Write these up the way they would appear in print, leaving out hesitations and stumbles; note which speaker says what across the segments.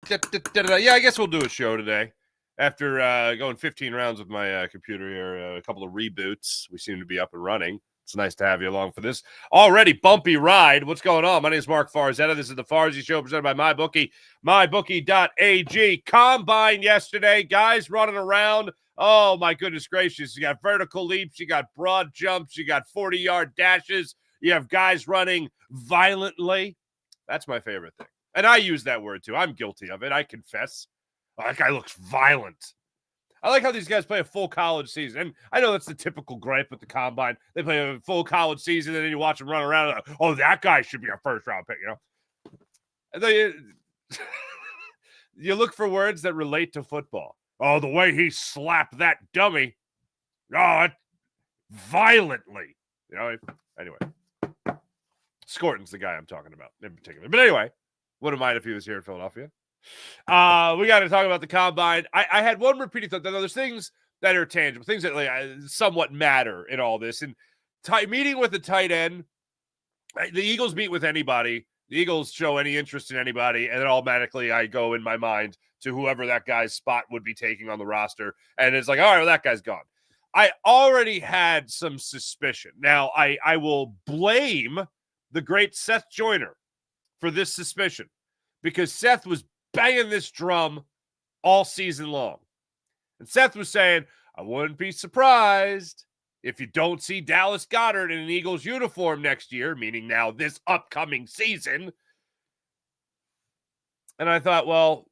Speaker 1: Yeah, I guess we'll do a show today. After going 15 rounds with my computer here, a couple of reboots, we seem to be up and running. It's nice to have you along for this already bumpy ride. What's going on? My name is Mark Farzetta. This is the Farzy Show presented by MyBookie, mybookie.ag. Combine yesterday, guys running around. Oh, my goodness gracious. You got vertical leaps, you got broad jumps, you got 40-yard dashes, you have guys running violently. That's my favorite thing. And I use that word, too. I'm guilty of it. I confess. Oh, that guy looks violent. I like how these guys play a full college season. And I know that's the typical gripe with the Combine. They play a full college season, and then you watch them run around. And, oh, that guy should be a first-round pick, you know? And then you look for words that relate to football. Oh, the way he slapped that dummy. Oh, violently. You know, anyway. Scorton's the guy I'm talking about in particular. But anyway, wouldn't mind if he was here in Philadelphia. We got to talk about the Combine. I had one repeating thought. There's things that are tangible, things that like, somewhat matter in all this. And meeting with the tight end, the Eagles meet with anybody. The Eagles show any interest in anybody, and then automatically I go in my mind to whoever that guy's spot would be taking on the roster. And it's like, all right, well, that guy's gone. I already had some suspicion. Now, I will blame the great Seth Joyner for this suspicion because Seth was banging this drum all season long. And Seth was saying, I wouldn't be surprised if you don't see Dallas Goedert in an Eagles uniform next year, meaning now this upcoming season. And I thought, well,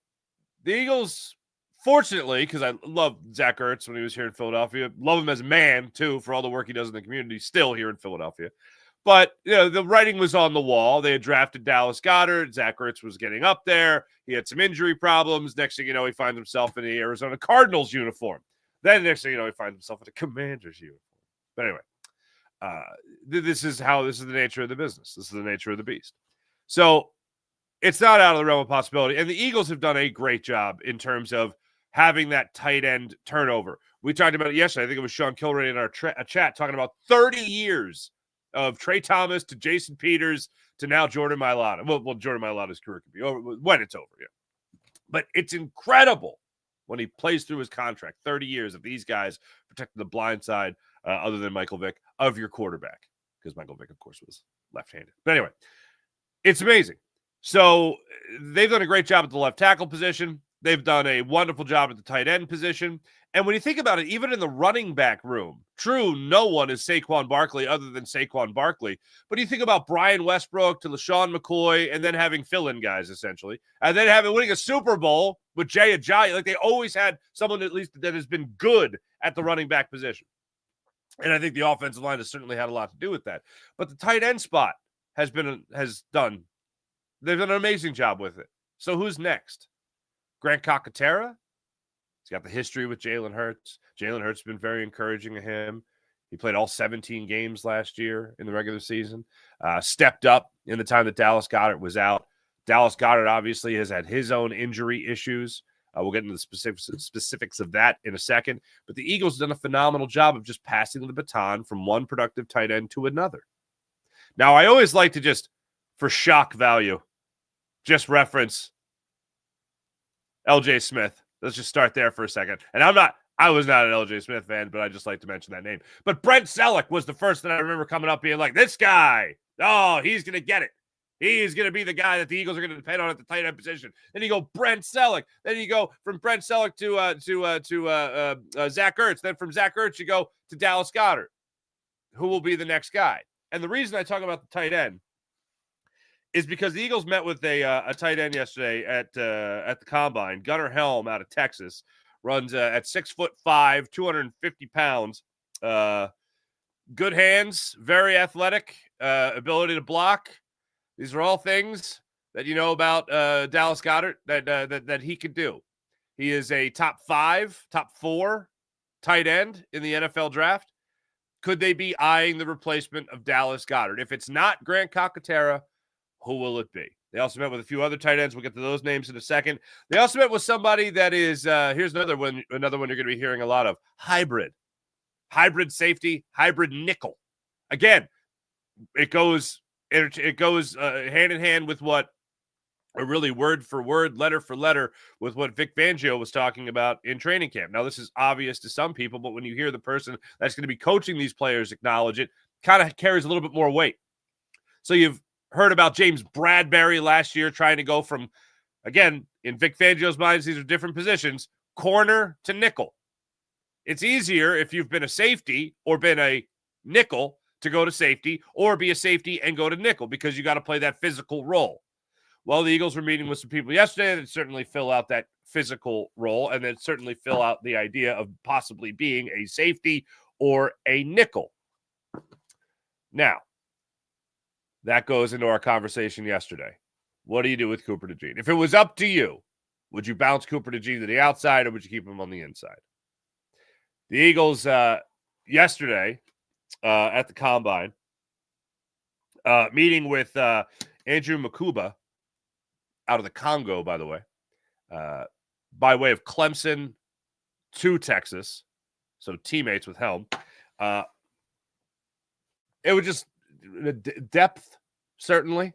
Speaker 1: the Eagles, fortunately, because I love Zach Ertz when he was here in Philadelphia, love him as a man, too, for all the work he does in the community, still here in Philadelphia. But, you know, the writing was on the wall. They had drafted Dallas Goedert. Zach Ertz was getting up there. He had some injury problems. Next thing you know, he finds himself in the Arizona Cardinals uniform. Then next thing you know, he finds himself in a Commanders uniform. But anyway, this is the nature of the business. This is the nature of the beast. So it's not out of the realm of possibility. And the Eagles have done a great job in terms of having that tight end turnover. We talked about it yesterday. I think it was Sean Kilray in our chat talking about 30 years of Trey Thomas to Jason Peters to now Jordan Mailata. Well, Jordan Mailata's career could be over when it's over, yeah. But it's incredible when he plays through his contract. 30 years of these guys protecting the blind side, other than Michael Vick, of your quarterback. Because Michael Vick, of course, was left-handed. But anyway, it's amazing. So they've done a great job at the left tackle position. They've done a wonderful job at the tight end position. And when you think about it, even in the running back room, true, no one is Saquon Barkley other than Saquon Barkley. But you think about Brian Westbrook to LaShawn McCoy and then having fill-in guys, essentially. And then winning a Super Bowl with Jay Ajayi. Like, they always had someone at least that has been good at the running back position. And I think the offensive line has certainly had a lot to do with that. But the tight end spot they've done an amazing job with it. So who's next? Grant Calcaterra? He's got the history with Jalen Hurts. Jalen Hurts has been very encouraging of him. He played all 17 games last year in the regular season. Stepped up in the time that Dallas Goedert was out. Dallas Goedert obviously has had his own injury issues. We'll get into the specifics of that in a second. But the Eagles have done a phenomenal job of just passing the baton from one productive tight end to another. Now, I always like to just, for shock value, just reference L.J. Smith. Let's just start there for a second. And I was not an L.J. Smith fan, but I just like to mention that name. But Brent Selleck was the first that I remember coming up being like, this guy, oh, he's going to get it. He's going to be the guy that the Eagles are going to depend on at the tight end position. Then you go Brent Selleck. Then you go from Brent Selleck to Zach Ertz. Then from Zach Ertz, you go to Dallas Goedert. Who will be the next guy? And the reason I talk about the tight end is because the Eagles met with a tight end yesterday at the Combine. Gunnar Helm out of Texas runs at 6'5", 250 pounds. Good hands, very athletic, ability to block. These are all things that you know about Dallas Goedert that he could do. He is a top 4 tight end in the NFL draft. Could they be eyeing the replacement of Dallas Goedert? If it's not Grant Calcaterra, who will it be? They also met with a few other tight ends. We'll get to those names in a second. They also met with somebody that is, here's another one you're going to be hearing a lot of, hybrid safety, hybrid nickel. Again, it goes hand in hand with what are really word for word, letter for letter with what Vic Fangio was talking about in training camp. Now, this is obvious to some people, but when you hear the person that's going to be coaching these players acknowledge it, kind of carries a little bit more weight. So you've heard about James Bradbury last year trying to go from, again, in Vic Fangio's minds, these are different positions, corner to nickel. It's easier if you've been a safety or been a nickel to go to safety, or be a safety and go to nickel, because you got to play that physical role. Well, the Eagles were meeting with some people yesterday that certainly fill out that physical role, and then certainly fill out the idea of possibly being a safety or a nickel. Now, that goes into our conversation yesterday. What do you do with Cooper DeJean? If it was up to you, would you bounce Cooper DeJean to the outside, or would you keep him on the inside? The Eagles yesterday at the Combine, meeting with Andrew Makuba out of the Congo, by the way, by way of Clemson to Texas, so teammates with Helm. It was just depth, certainly.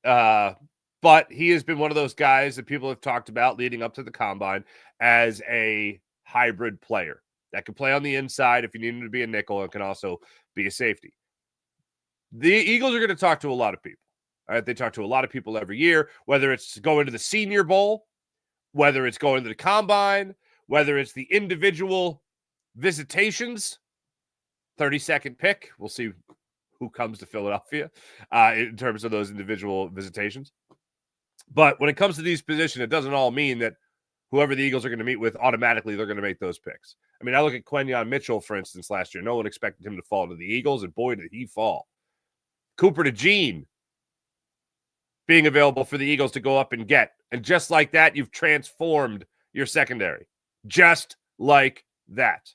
Speaker 1: But he has been one of those guys that people have talked about leading up to the Combine as a hybrid player that can play on the inside if you need him to be a nickel, and can also be a safety. The Eagles are going to talk to a lot of people. All right, they talk to a lot of people every year, whether it's going to the Senior Bowl, whether it's going to the Combine, whether it's the individual visitations, 30-second pick. We'll see who comes to Philadelphia in terms of those individual visitations. But when it comes to these positions, it doesn't all mean that whoever the Eagles are going to meet with, automatically they're going to make those picks. I mean, I look at Quenyon Mitchell, for instance, last year. No one expected him to fall to the Eagles, and boy, did he fall. Cooper DeJean being available for the Eagles to go up and get. And just like that, you've transformed your secondary. Just like that.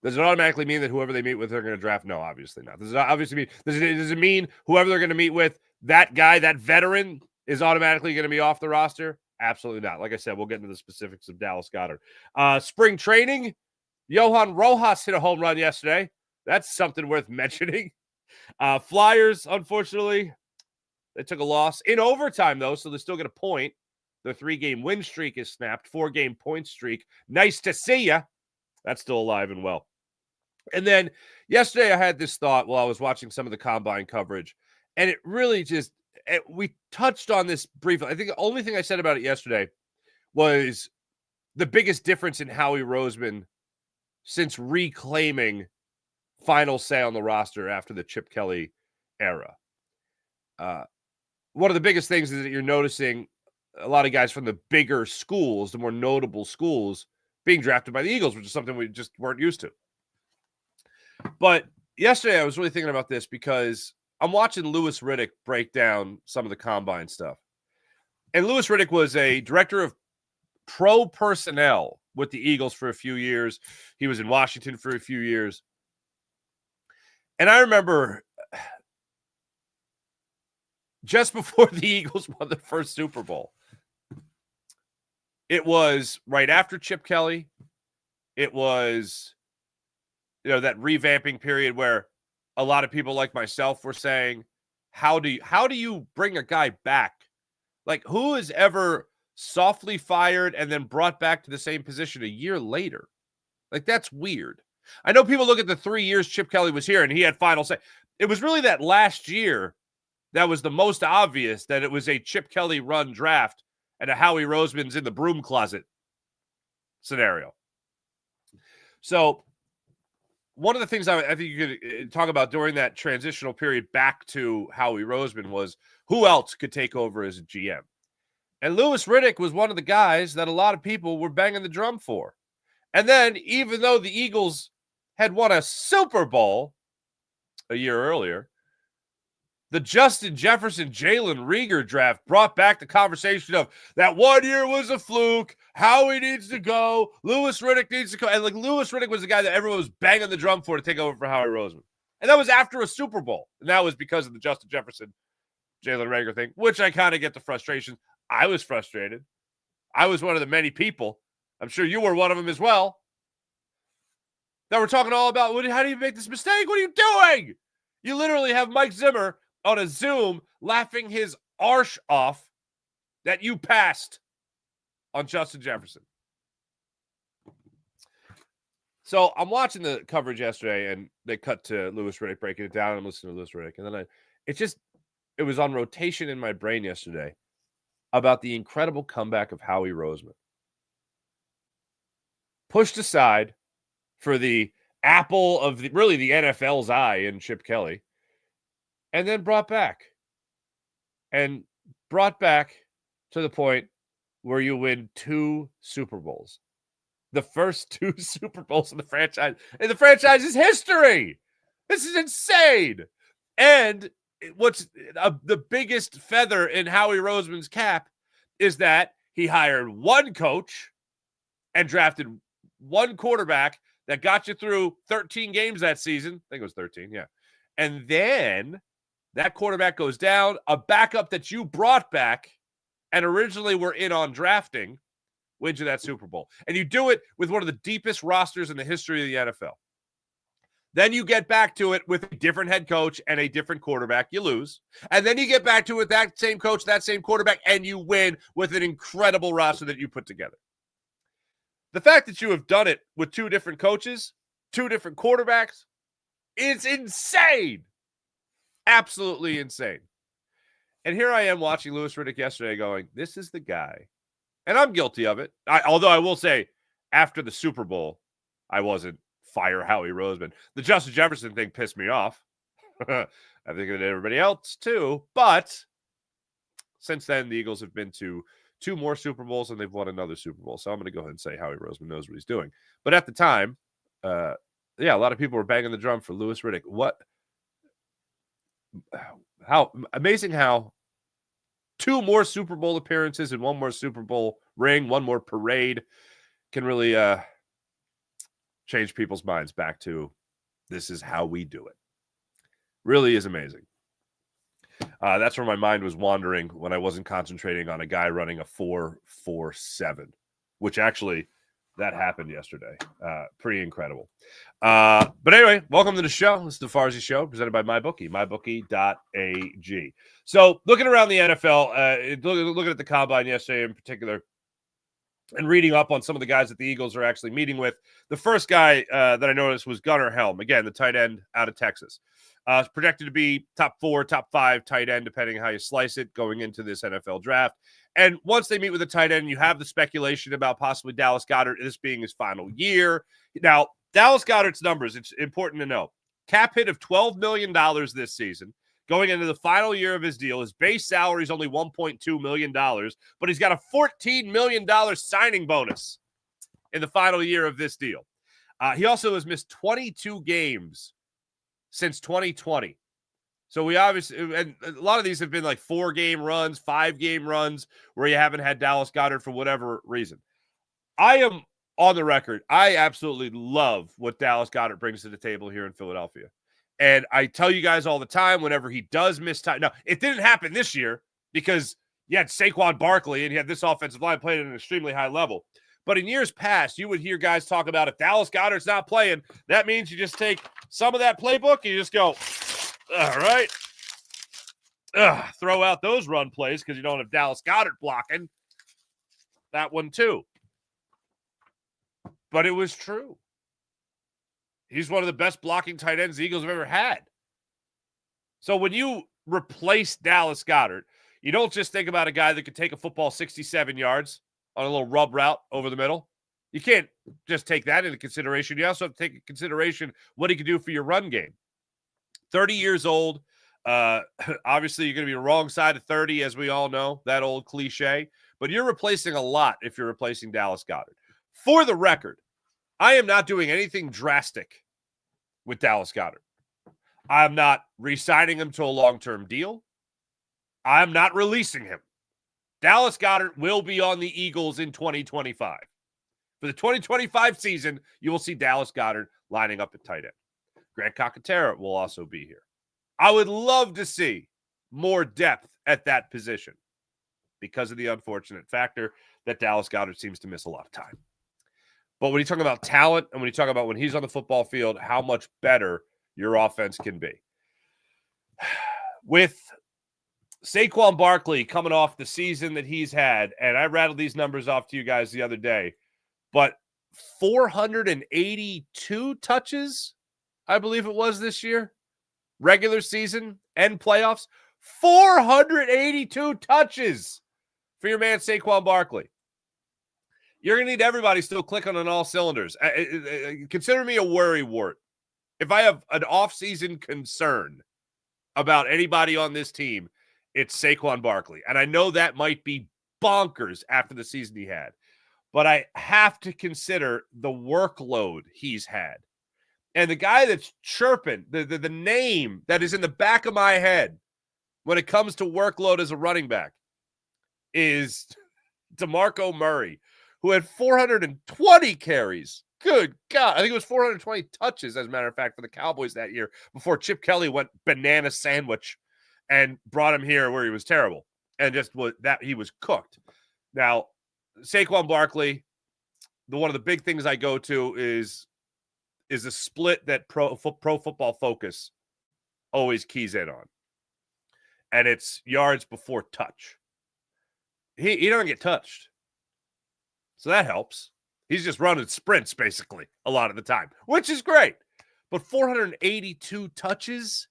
Speaker 1: Does it automatically mean that whoever they meet with, they're going to draft? No, obviously not. Does it mean whoever they're going to meet with, that guy, that veteran, is automatically going to be off the roster? Absolutely not. Like I said, we'll get into the specifics of Dallas Goedert. Spring training, Johan Rojas hit a home run yesterday. That's something worth mentioning. Flyers, unfortunately, they took a loss in overtime, though, so they still get a point. Their 3-game win streak is snapped, 4-game point streak. Nice to see ya. That's still alive and well. And then yesterday I had this thought while I was watching some of the Combine coverage, and it really just, we touched on this briefly. I think the only thing I said about it yesterday was the biggest difference in Howie Roseman since reclaiming final say on the roster after the Chip Kelly era. One of the biggest things is that you're noticing a lot of guys from the bigger schools, the more notable schools, being drafted by the Eagles, which is something we just weren't used to. But yesterday I was really thinking about this because I'm watching Louis Riddick break down some of the Combine stuff. And Louis Riddick was a director of pro personnel with the Eagles for a few years. He was in Washington for a few years. And I remember just before the Eagles won the first Super Bowl, it was right after Chip Kelly. It was, that revamping period where a lot of people like myself were saying, how do you bring a guy back? Like, who is ever softly fired and then brought back to the same position a year later? Like, that's weird. I know people look at the 3 years Chip Kelly was here and he had final say. It was really that last year that was the most obvious that it was a Chip Kelly run draft and a Howie Roseman's in the broom closet scenario. So one of the things I think you could talk about during that transitional period back to Howie Roseman was who else could take over as a GM. And Louis Riddick was one of the guys that a lot of people were banging the drum for. And then even though the Eagles had won a Super Bowl a year earlier, the Justin Jefferson, Jalen Reagor draft brought back the conversation of that 1 year was a fluke. Howie needs to go. Louis Riddick needs to go. And Louis Riddick was the guy that everyone was banging the drum for to take over for Howie Roseman. And that was after a Super Bowl. And that was because of the Justin Jefferson, Jalen Reagor thing, which I kind of get the frustration. I was frustrated. I was one of the many people. I'm sure you were one of them as well. That we're talking all about, how do you make this mistake? What are you doing? You literally have Mike Zimmer on a Zoom laughing his arse off that you passed on Justin Jefferson. So I'm watching the coverage yesterday, and they cut to Louis Riddick breaking it down. I'm listening to Louis Riddick, and then it was on rotation in my brain yesterday about the incredible comeback of Howie Roseman. Pushed aside for the apple of the NFL's eye in Chip Kelly, and then brought back to the point where you win 2 Super Bowls. The first 2 Super Bowls in the franchise's history. This is insane. And what's the biggest feather in Howie Roseman's cap is that he hired one coach and drafted one quarterback that got you through 13 games that season. I think it was 13, yeah. And then that quarterback goes down, a backup that you brought back and originally were in on drafting wins you that Super Bowl. And you do it with one of the deepest rosters in the history of the NFL. Then you get back to it with a different head coach and a different quarterback. You lose. And then you get back to it with that same coach, that same quarterback, and you win with an incredible roster that you put together. The fact that you have done it with 2 different coaches, 2 different quarterbacks, is insane. Absolutely insane. And here I am watching Louis Riddick yesterday going, this is the guy. And I'm guilty of it. Although I will say, after the Super Bowl, I wasn't fire Howie Roseman. The Justin Jefferson thing pissed me off. I think it did everybody else too. But since then, the Eagles have been to 2 more Super Bowls, and they've won another Super Bowl. So I'm going to go ahead and say Howie Roseman knows what he's doing. But at the time, a lot of people were banging the drum for Louis Riddick. How amazing how 2 more Super Bowl appearances and 1 more Super Bowl ring, 1 more parade can really change people's minds back to this is how we do it. Really is amazing. That's where my mind was wandering when I wasn't concentrating on a guy running a 4.47, which actually that happened yesterday. Pretty incredible. But anyway, welcome to the show. This is the Farzi Show presented by MyBookie, mybookie.ag. So looking around the NFL, looking at the combine yesterday in particular, and reading up on some of the guys that the Eagles are actually meeting with. The first guy that I noticed was Gunnar Helm, again, the tight end out of Texas. Projected to be top 4, top 5 tight end, depending on how you slice it, going into this NFL draft. And once they meet with a tight end, you have the speculation about possibly Dallas Goedert, this being his final year. Now, Dallas Goedert's numbers, it's important to know. Cap hit of $12 million this season. Going into the final year of his deal, his base salary is only $1.2 million, but he's got a $14 million signing bonus in the final year of this deal. He also has missed 22 games since 2020. So we obviously, and a lot of these have been like 4-game runs, 5-game runs where you haven't had Dallas Goedert for whatever reason. I am on the record. I absolutely love what Dallas Goedert brings to the table here in Philadelphia. And I tell you guys all the time, whenever he does miss time. Now, it didn't happen this year because you had Saquon Barkley and you had this offensive line playing at an extremely high level. But in years past, you would hear guys talk about if Dallas Goedert's not playing, that means you just take some of that playbook and you just go, all right, throw out those run plays because you don't have Dallas Goedert blocking. That one too. But it was true. He's one of the best blocking tight ends the Eagles have ever had. So when you replace Dallas Goedert, you don't just think about a guy that could take a football 67 yards on a little rub route over the middle. You can't just take that into consideration. You also have to take into consideration what he can do for your run game. 30 years old. Obviously, you're going to be the wrong side of 30, as we all know, that old cliche. But you're replacing a lot if you're replacing Dallas Goedert. For the record, I am not doing anything drastic with Dallas Goedert. I'm not re-signing him to a long-term deal. I'm not releasing him. Dallas Goedert will be on the Eagles in 2025. For the 2025 season, you will see Dallas Goedert lining up at tight end. Grant Calcaterra will also be here. I would love to see more depth at that position because of the unfortunate factor that Dallas Goedert seems to miss a lot of time. But when you talk about talent and when you talk about when he's on the football field, how much better your offense can be. With Saquon Barkley coming off the season that he's had, and I rattled these numbers off to you guys the other day, but 482 touches, I believe it was this year, regular season and playoffs. 482 touches for your man Saquon Barkley. You're going to need everybody still clicking on all cylinders. Consider me a worrywart. If I have an offseason concern about anybody on this team, it's Saquon Barkley. And I know that might be bonkers after the season he had, but I have to consider the workload he's had. And the guy that's chirping, the name that is in the back of my head when it comes to workload as a running back is DeMarco Murray, who had 420 carries. Good God. I think it was 420 touches, as a matter of fact, for the Cowboys that year before Chip Kelly went banana sandwich and brought him here where he was terrible. And just that he was cooked. Now, Saquon Barkley, one of the big things I go to is a split that Pro Football Focus always keys in on. And it's yards before touch. He doesn't get touched. So that helps. He's just running sprints, basically, a lot of the time, which is great. But 482 touches,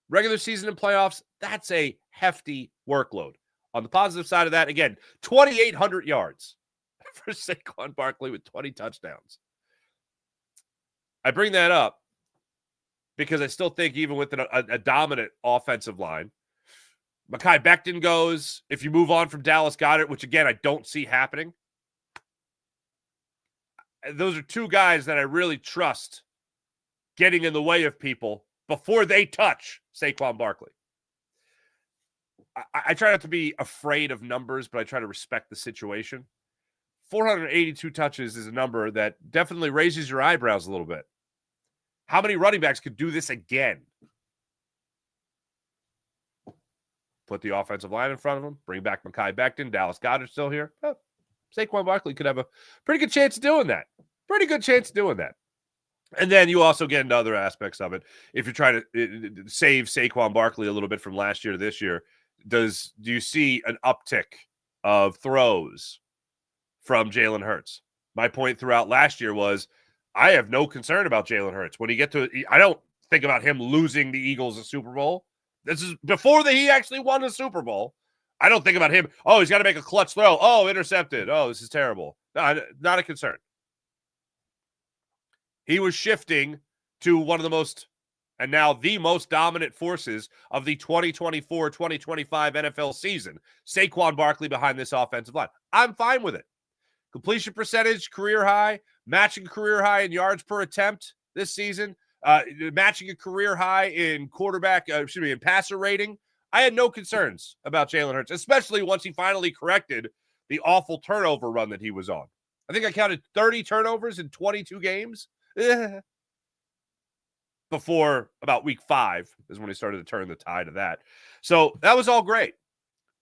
Speaker 1: regular season and playoffs, that's a hefty workload. On the positive side of that, again, 2,800 yards for Saquon Barkley with 20 touchdowns. I bring that up because I still think even with a dominant offensive line, Mekhi Becton goes. If you move on from Dallas Goedert, which, again, I don't see happening, those are two guys that I really trust getting in the way of people before they touch Saquon Barkley. I try not to be afraid of numbers, but I try to respect the situation. 482 touches is a number that definitely raises your eyebrows a little bit. How many running backs could do this again? Put the offensive line in front of him, bring back Mekhi Becton, Dallas Goedert still here. Oh, Saquon Barkley could have a pretty good chance of doing that. And then you also get into other aspects of it. If you're trying to save Saquon Barkley a little bit from last year to this year, do you see an uptick of throws from Jalen Hurts? My point throughout last year was I have no concern about Jalen Hurts. I don't think about him losing the Eagles a Super Bowl. This is before he actually won the Super Bowl. I don't think about him. Oh, he's got to make a clutch throw. Oh, intercepted. Oh, this is terrible. No, not a concern. He was shifting to one of the most, and now the most dominant forces of the 2024-2025 NFL season. Saquon Barkley behind this offensive line. I'm fine with it. Completion percentage, career high, matching career high in yards per attempt this season, matching a career high in in passer rating. I had no concerns about Jalen Hurts, especially once he finally corrected the awful turnover run that he was on. I think I counted 30 turnovers in 22 games. Before about week 5 is when he started to turn the tide of that. So that was all great.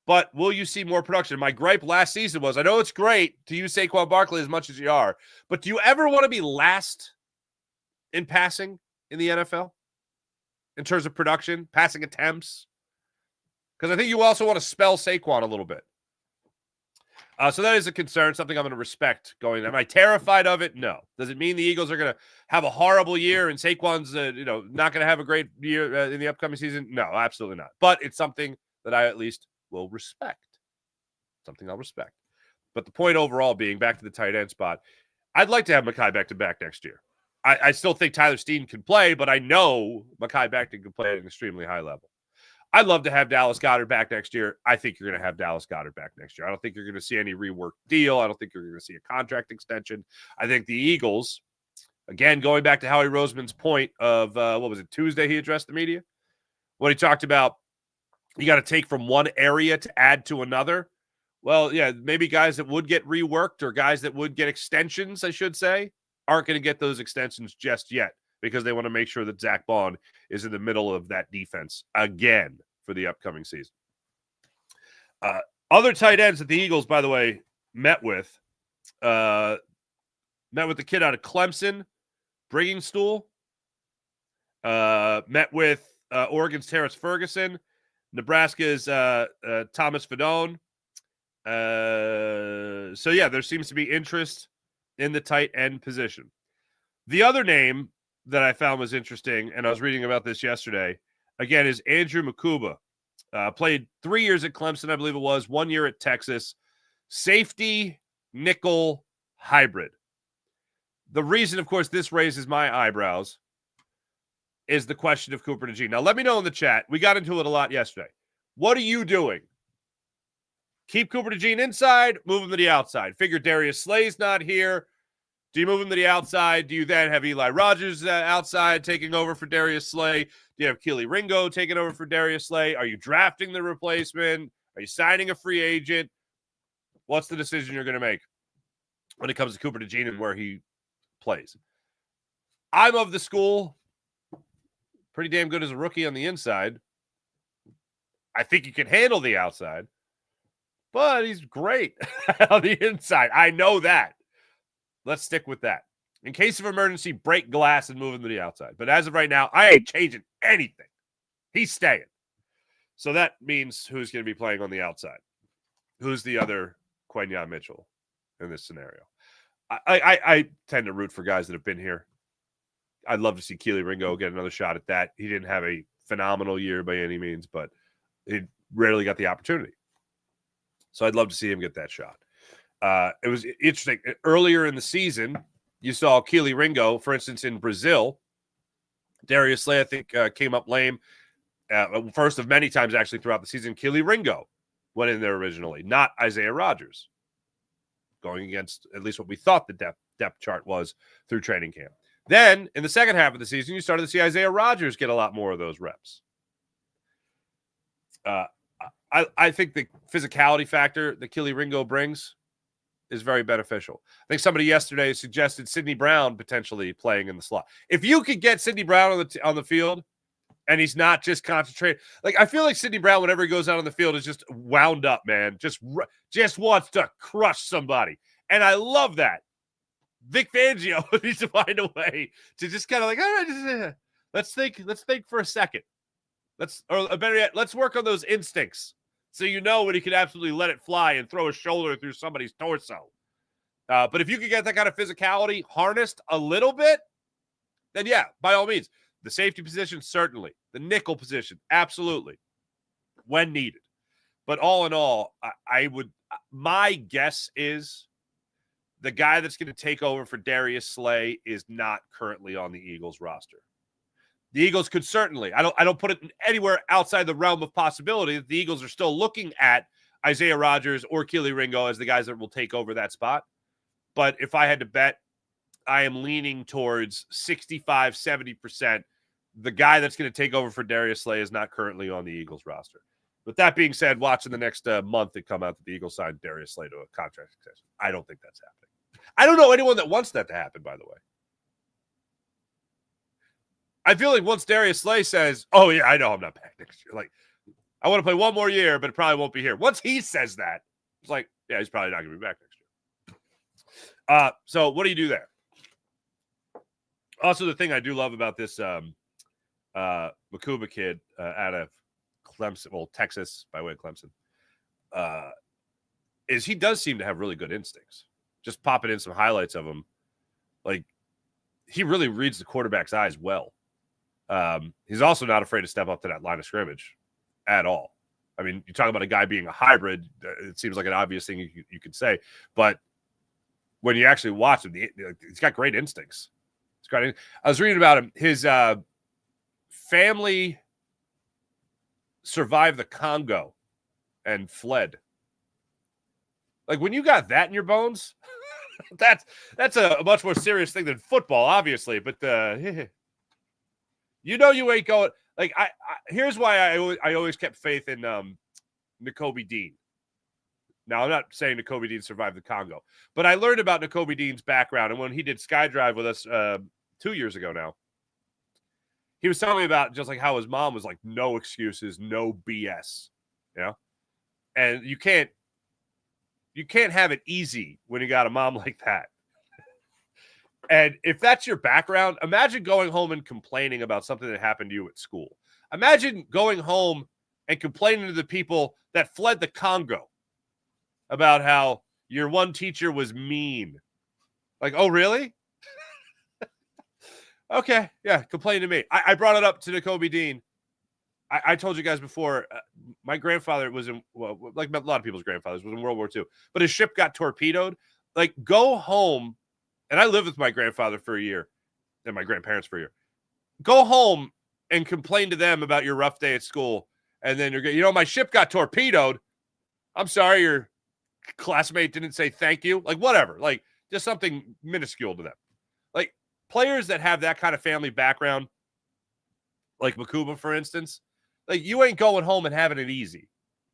Speaker 1: But will you see more production? My gripe last season was, I know it's great to use Saquon Barkley as much as you are, but do you ever want to be last in passing in the NFL in terms of production, passing attempts? Because I think you also want to spell Saquon a little bit. So that is a concern, something I'm going to respect going. Am I terrified of it? No. Does it mean the Eagles are going to have a horrible year and Saquon's not going to have a great year in the upcoming season? No, absolutely not. But it's something that I at least will respect. Something I'll respect. But the point overall being, back to the tight end spot, I'd like to have Mekhi Becton back next year. I still think Tyler Steen can play, but I know Mekhi Becton can play at an extremely high level. I'd love to have Dallas Goedert back next year. I think you're going to have Dallas Goedert back next year. I don't think you're going to see any reworked deal. I don't think you're going to see a contract extension. I think the Eagles, again, going back to Howie Roseman's point of, Tuesday he addressed the media? When he talked about you got to take from one area to add to another. Well, yeah, maybe guys that would get reworked or guys that would get extensions, I should say, aren't going to get those extensions just yet, because they want to make sure that Zach Bond is in the middle of that defense again for the upcoming season. Other tight ends that the Eagles, by the way, met with the kid out of Clemson, Brigingstool, met with Oregon's Terrence Ferguson, Nebraska's Thomas Fedone. So, yeah, there seems to be interest in the tight end position. The other name that I found was interesting, and I was reading about this yesterday, again, is Andrew Makuba. Played 3 years at Clemson, I believe it was, 1 year at Texas. Safety, nickel, hybrid. The reason, of course, this raises my eyebrows is the question of Cooper DeJean. Now, let me know in the chat. We got into it a lot yesterday. What are you doing? Keep Cooper DeJean inside, move him to the outside. Figure Darius Slay's not here. Do you move him to the outside? Do you then have Eli Rogers outside taking over for Darius Slay? Do you have Keely Ringo taking over for Darius Slay? Are you drafting the replacement? Are you signing a free agent? What's the decision you're going to make when it comes to Cooper DeJean and where he plays? I'm of the school, pretty damn good as a rookie on the inside. I think he can handle the outside, but he's great on the inside. I know that. Let's stick with that. In case of emergency, break glass and move him to the outside. But as of right now, I ain't changing anything. He's staying. So that means who's going to be playing on the outside? Who's the other Quenya Mitchell in this scenario? I tend to root for guys that have been here. I'd love to see Keely Ringo get another shot at that. He didn't have a phenomenal year by any means, but he rarely got the opportunity. So I'd love to see him get that shot. It was interesting. Earlier in the season, you saw Keely Ringo, for instance, in Brazil. Darius Slay, I think, came up lame. First of many times, actually, throughout the season, Keely Ringo went in there originally, not Isaiah Rogers, going against at least what we thought the depth chart was through training camp. Then, in the second half of the season, you started to see Isaiah Rogers get a lot more of those reps. I think the physicality factor that Keely Ringo brings is very beneficial. I think somebody yesterday suggested Sidney Brown potentially playing in the slot. If you could get Sidney Brown on the field and he's not just concentrated, like I feel like Sidney Brown, whenever he goes out on the field, is just wound up, man. Just wants to crush somebody, and I love that. Vic Fangio needs to find a way to just kind of like, all right, let's think for a second. Or better yet, let's work on those instincts. So you know when he can absolutely let it fly and throw a shoulder through somebody's torso. But if you could get that kind of physicality harnessed a little bit, then yeah, by all means. The safety position, certainly. The nickel position, absolutely. When needed. But all in all, my guess is the guy that's going to take over for Darius Slay is not currently on the Eagles roster. The Eagles could certainly, I don't put it anywhere outside the realm of possibility that the Eagles are still looking at Isaiah Rogers or Keely Ringo as the guys that will take over that spot. But if I had to bet, I am leaning towards 65, 70%. The guy that's going to take over for Darius Slay is not currently on the Eagles roster. With that being said, watch in the next month it come out that the Eagles signed Darius Slay to a contract extension. I don't think that's happening. I don't know anyone that wants that to happen, by the way. I feel like once Darius Slay says, oh, yeah, I know I'm not back next year. Like, I want to play one more year, but it probably won't be here. Once he says that, it's like, yeah, he's probably not going to be back next year. So what do you do there? Also, the thing I do love about this Makuba kid out of Clemson, well, Texas by way of Clemson, is he does seem to have really good instincts. Just popping in some highlights of him. Like, he really reads the quarterback's eyes well. He's also not afraid to step up to that line of scrimmage at all. I mean, you talk about a guy being a hybrid. It seems like an obvious thing you could say. But when you actually watch him, he's got great instincts. I was reading about him. His family survived the Congo and fled. Like, when you got that in your bones, that's a much more serious thing than football, obviously. But you know you ain't going. Like, here's why I always kept faith in Nakobe Dean. Now, I'm not saying Nakobe Dean survived the Congo, but I learned about Nakobe Dean's background, and when he did SkyDrive with us 2 years ago now, he was telling me about just like how his mom was like, no excuses, no BS, you know? And you can't have it easy when you got a mom like that. And if that's your background, imagine going home and complaining about something that happened to you at school. Imagine going home and complaining to the people that fled the Congo about how your one teacher was mean. Like, oh, really? Okay, yeah, complain to me. I brought it up to N'Kobe Dean. I told you guys before, my grandfather was in, well, like a lot of people's grandfathers, was in World War II, but his ship got torpedoed. Like, go home, and I lived with my grandfather for a year, and my grandparents for a year. Go home and complain to them about your rough day at school, and then you're, my ship got torpedoed. I'm sorry, your classmate didn't say thank you. Like, whatever. Like, just something minuscule to them. Like, players that have that kind of family background, like Makuba, for instance, like, you ain't going home and having it easy.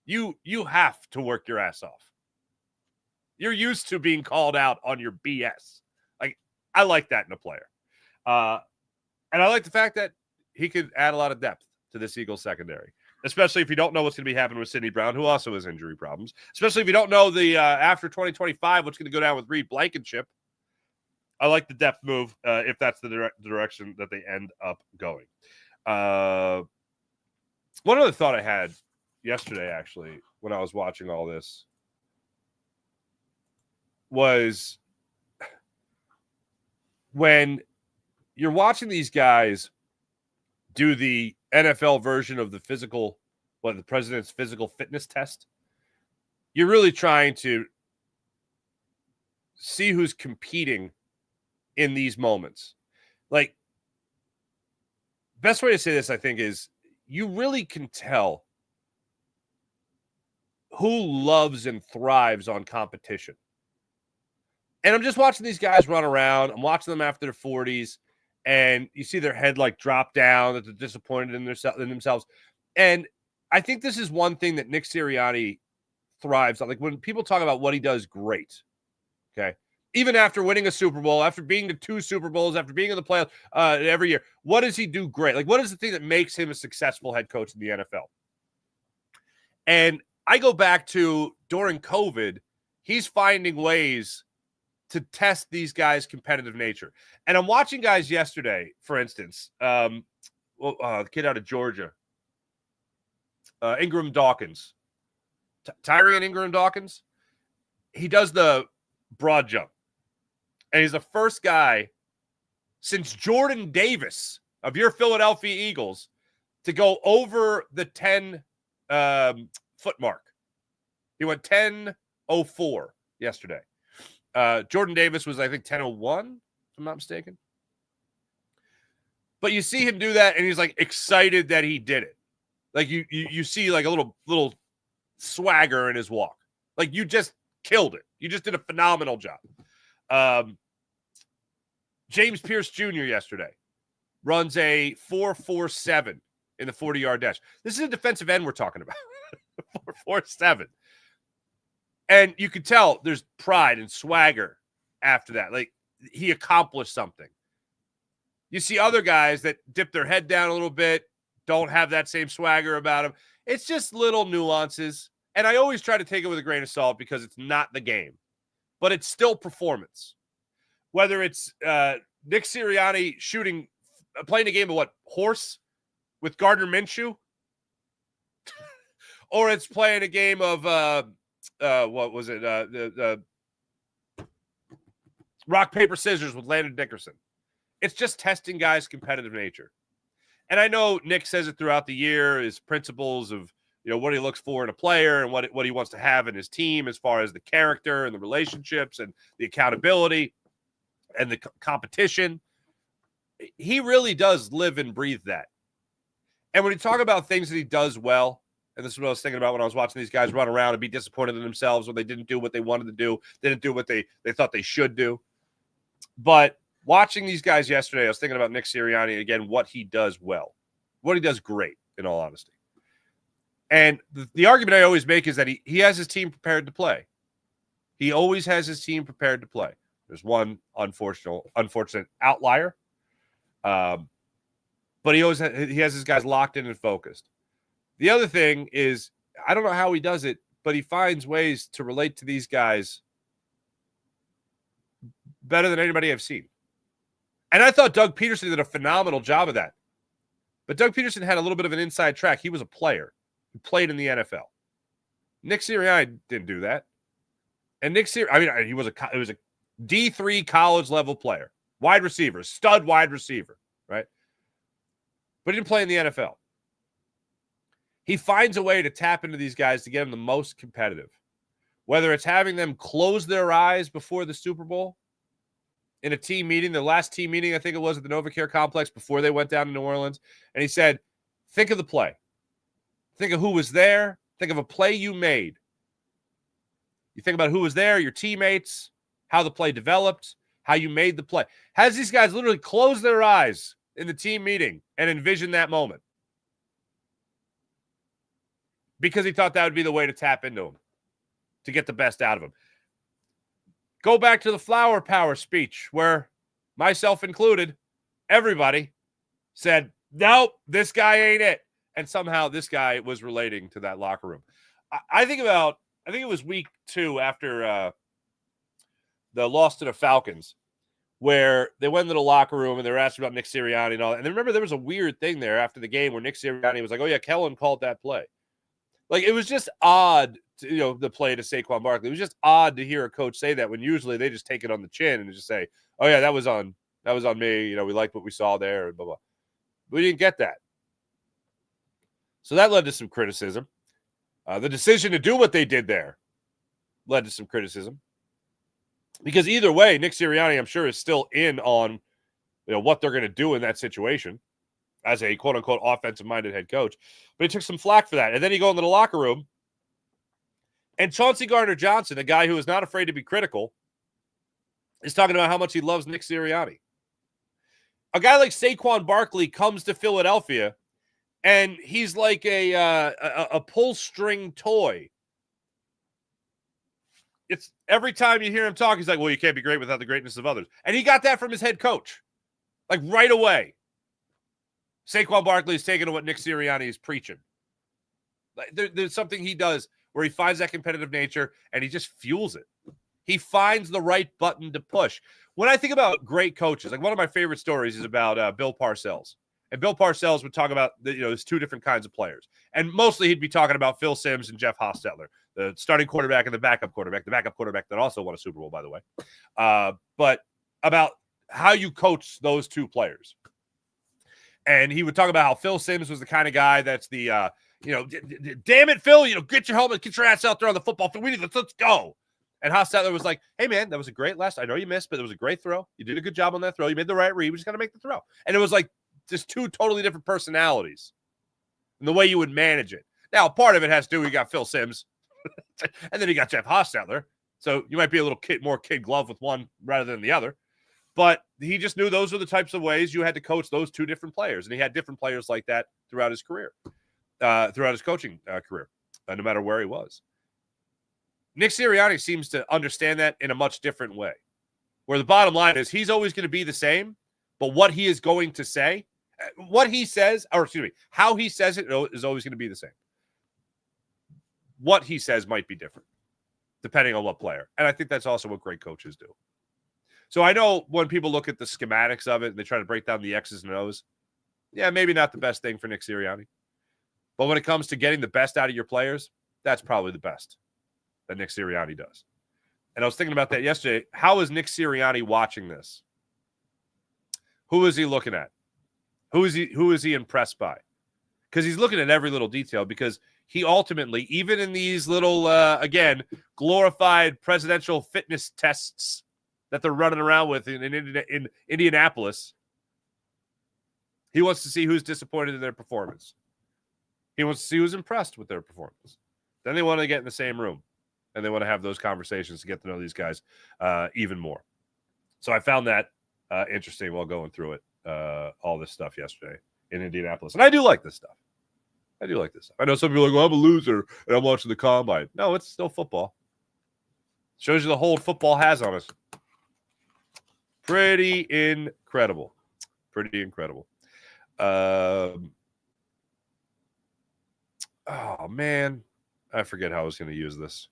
Speaker 1: You have to work your ass off. You're used to being called out on your BS. Like, I like that in a player. And I like the fact that he could add a lot of depth to this Eagles secondary, especially if you don't know what's going to be happening with Sidney Brown, who also has injury problems, especially if you don't know the after 2025, what's going to go down with Reed Blankenship. I like the depth move if that's the direction that they end up going. One other thought I had yesterday, actually, when I was watching all this, was when you're watching these guys do the NFL version of the president's physical fitness test, you're really trying to see who's competing in these moments. Like, best way to say this, I think, is you really can tell who loves and thrives on competition. And I'm just watching these guys run around. I'm watching them after their 40s, and you see their head like drop down, that they're disappointed in themselves. And I think this is one thing that Nick Sirianni thrives on. Like, when people talk about what he does great, okay, even after winning a Super Bowl, after being to 2 Super Bowls, after being in the playoffs every year, what does he do great? Like, what is the thing that makes him a successful head coach in the NFL? And I go back to during COVID, he's finding ways to test these guys' competitive nature. And I'm watching guys yesterday, for instance, the kid out of Georgia, Ingram Dawkins, Tyrion Ingram Dawkins. He does the broad jump. And he's the first guy since Jordan Davis of your Philadelphia Eagles to go over the 10 foot mark. He went 10:04 yesterday. Jordan Davis was, I think, 10:01, if I'm not mistaken. But you see him do that, and he's like excited that he did it. Like, you see like a little swagger in his walk. Like, you just killed it. You just did a phenomenal job. James Pierce Jr. yesterday runs a 4.47 in the 40-yard dash. This is a defensive end we're talking about. 4.47. And you could tell there's pride and swagger after that. Like, he accomplished something. You see other guys that dip their head down a little bit, don't have that same swagger about them. It's just little nuances. And I always try to take it with a grain of salt because it's not the game. But it's still performance. Whether it's Nick Sirianni playing a game of what, horse with Gardner Minshew? Or it's playing a game of, what was it? The rock, paper, scissors with Landon Dickerson. It's just testing guys' competitive nature. And I know Nick says it throughout the year, his principles of, what he looks for in a player and what he wants to have in his team as far as the character and the relationships and the accountability and the competition. He really does live and breathe that. And when you talk about things that he does well, and this is what I was thinking about when I was watching these guys run around and be disappointed in themselves when they didn't do what they wanted to do, didn't do what they thought they should do. But watching these guys yesterday, I was thinking about Nick Sirianni again, what he does well, what he does great, in all honesty. And the argument I always make is that he has his team prepared to play. He always has his team prepared to play. There's one unfortunate outlier. But he has his guys locked in and focused. The other thing is, I don't know how he does it, but he finds ways to relate to these guys better than anybody I've seen. And I thought Doug Peterson did a phenomenal job of that. But Doug Peterson had a little bit of an inside track. He was a player. who played in the NFL. Nick Sirianni didn't do that. And Nick Sirianni, he was a D3 college level player, wide receiver, stud wide receiver, right? But he didn't play in the NFL. He finds a way to tap into these guys to get them the most competitive, whether it's having them close their eyes before the Super Bowl in a team meeting, the last team meeting, I think it was at the NovaCare Complex before they went down to New Orleans. And he said, think of the play. Think of who was there. Think of a play you made. You think about who was there, your teammates, how the play developed, how you made the play. Has these guys literally close their eyes in the team meeting and envision that moment? Because he thought that would be the way to tap into him, to get the best out of him. Go back to the flower power speech where, myself included, everybody said, nope, this guy ain't it. And somehow this guy was relating to that locker room. I think it was week 2 after the loss to the Falcons, where they went into the locker room and they were asking about Nick Sirianni and all that. And remember, there was a weird thing there after the game where Nick Sirianni was like, oh, yeah, Kellen called that play. Like, it was just odd, the play to Saquon Barkley. It was just odd to hear a coach say that when usually they just take it on the chin and just say, oh, yeah, that was on me. We liked what we saw there, and blah, blah. We didn't get that. So that led to some criticism. The decision to do what they did there led to some criticism. Because either way, Nick Sirianni, I'm sure, is still in on what they're going to do in that situation as a quote-unquote offensive-minded head coach. But he took some flack for that. And then you go into the locker room, and Chauncey Gardner-Johnson, a guy who is not afraid to be critical, is talking about how much he loves Nick Sirianni. A guy like Saquon Barkley comes to Philadelphia, and he's like a pull-string toy. It's every time you hear him talk, he's like, well, you can't be great without the greatness of others. And he got that from his head coach. Like, right away. Saquon Barkley is taking to what Nick Sirianni is preaching. Like, there's something he does where he finds that competitive nature, and he just fuels it. He finds the right button to push. When I think about great coaches, like one of my favorite stories is about Bill Parcells. And Bill Parcells would talk about, there's 2 different kinds of players. And mostly he'd be talking about Phil Simms and Jeff Hostetler, the starting quarterback and the backup quarterback that also won a Super Bowl, by the way. But about how you coach those 2 players. And he would talk about how Phil Simms was the kind of guy that's the, damn it, Phil, get your helmet, get your ass out there on the football field. Let's go. And Hostetler was like, hey, man, that was a great I know you missed, but it was a great throw. You did a good job on that throw. You made the right read. We just got to make the throw. And it was like just 2 totally different personalities and the way you would manage it. Now, part of it has to do, you got Phil Simms, and then you got Jeff Hostetler. So you might be a little more kid glove with one rather than the other. But he just knew those are the types of ways you had to coach those 2 different players. And he had different players like that throughout his career, throughout his coaching career, no matter where he was. Nick Sirianni seems to understand that in a much different way, where the bottom line is he's always going to be the same, but what he is going to say, how he says it is always going to be the same. What he says might be different, depending on what player. And I think that's also what great coaches do. So I know when people look at the schematics of it and they try to break down the X's and O's, yeah, maybe not the best thing for Nick Sirianni. But when it comes to getting the best out of your players, that's probably the best that Nick Sirianni does. And I was thinking about that yesterday. How is Nick Sirianni watching this? Who is he looking at? Who is he impressed by? Because he's looking at every little detail, because he ultimately, even in these little, again, glorified presidential fitness tests that they're running around with in Indianapolis, he wants to see who's disappointed in their performance. He wants to see who's impressed with their performance. Then they want to get in the same room, and they want to have those conversations to get to know these guys even more. So I found that interesting while going through it, all this stuff yesterday in Indianapolis. And I do like this stuff. I know some people are like, well, I'm a loser and I'm watching the combine. No, it's still football. Shows you the hold football has on us. Pretty incredible. Oh, man. I forget how I was going to use this.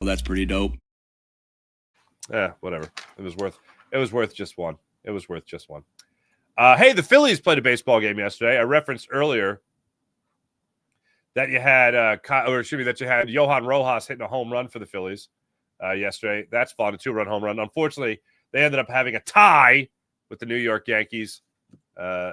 Speaker 2: Well, that's pretty dope.
Speaker 1: Yeah, whatever. It was worth just one. Hey, the Phillies played a baseball game yesterday. I referenced earlier that you had, that you had Johan Rojas hitting a home run for the Phillies yesterday. That's fun, a 2-run home run. Unfortunately, they ended up having a tie with the New York Yankees.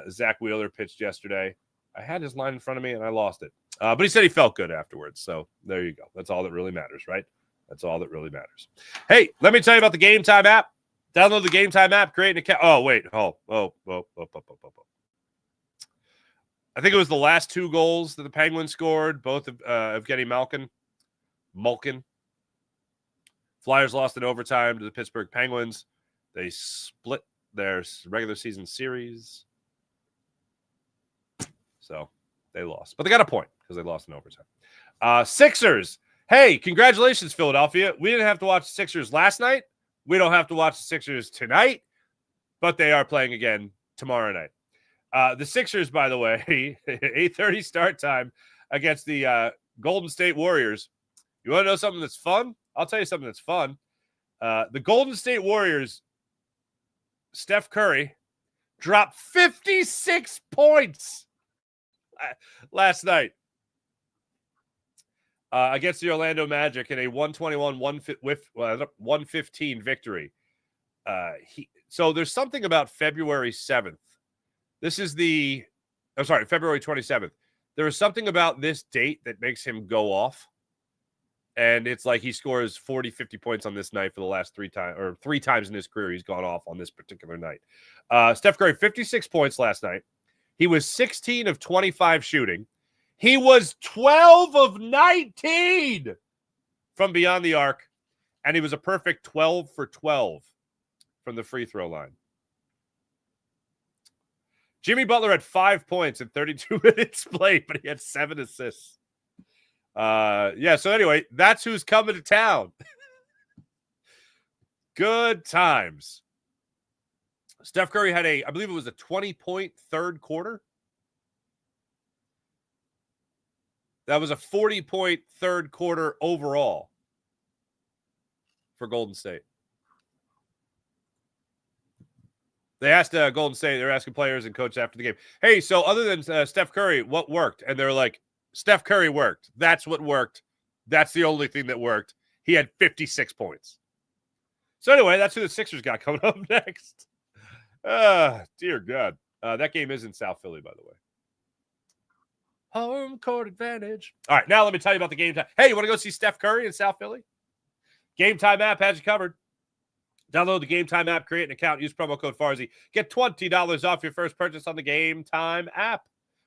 Speaker 1: Zach Wheeler pitched yesterday. I had his line in front of me, and I lost it. But he said he felt good afterwards. So there you go. That's all that really matters, right? That's all that really matters. Hey, let me tell you about the Game Time app. Download the Game Time app, create an account. Oh, wait. I think it was the last 2 goals that the Penguins scored, both of Evgeny Malkin. Flyers lost in overtime to the Pittsburgh Penguins. They split their regular season series. So they lost. But they got a point because they lost in overtime. Sixers. Hey, congratulations, Philadelphia. We didn't have to watch the Sixers last night. We don't have to watch the Sixers tonight. But they are playing again tomorrow night. The Sixers, by the way, 8:30 start time against the Golden State Warriors. You want to know something that's fun? I'll tell you something that's fun. The Golden State Warriors, Steph Curry, dropped 56 points last night against the Orlando Magic in a 121-115 victory. So there's something about February 7th. This is February 27th. There is something about this date that makes him go off. And it's like he scores 40, 50 points on this night for the last 3 times, or 3 times in his career he's gone off on this particular night. Steph Curry, 56 points last night. He was 16 of 25 shooting. He was 12 of 19 from beyond the arc. And he was a perfect 12 for 12 from the free throw line. Jimmy Butler had 5 points in 32 minutes played, but he had 7 assists. So anyway, that's who's coming to town. Good times. Steph Curry had I believe it was a 20-point third quarter. That was a 40-point third quarter overall for Golden State. They asked Golden State, they're asking players and coaches after the game, hey, so other than Steph Curry, what worked? And they're like, Steph Curry worked. That's what worked. That's the only thing that worked. He had 56 points. So anyway, that's who the Sixers got coming up next. Dear God. That game is in South Philly, by the way. Home court advantage. All right, now let me tell you about the Game Time. Hey, you want to go see Steph Curry in South Philly? Game Time app has you covered. Download the Game Time app, create an account, use promo code Farzy. Get $20 off your first purchase on the Game Time app.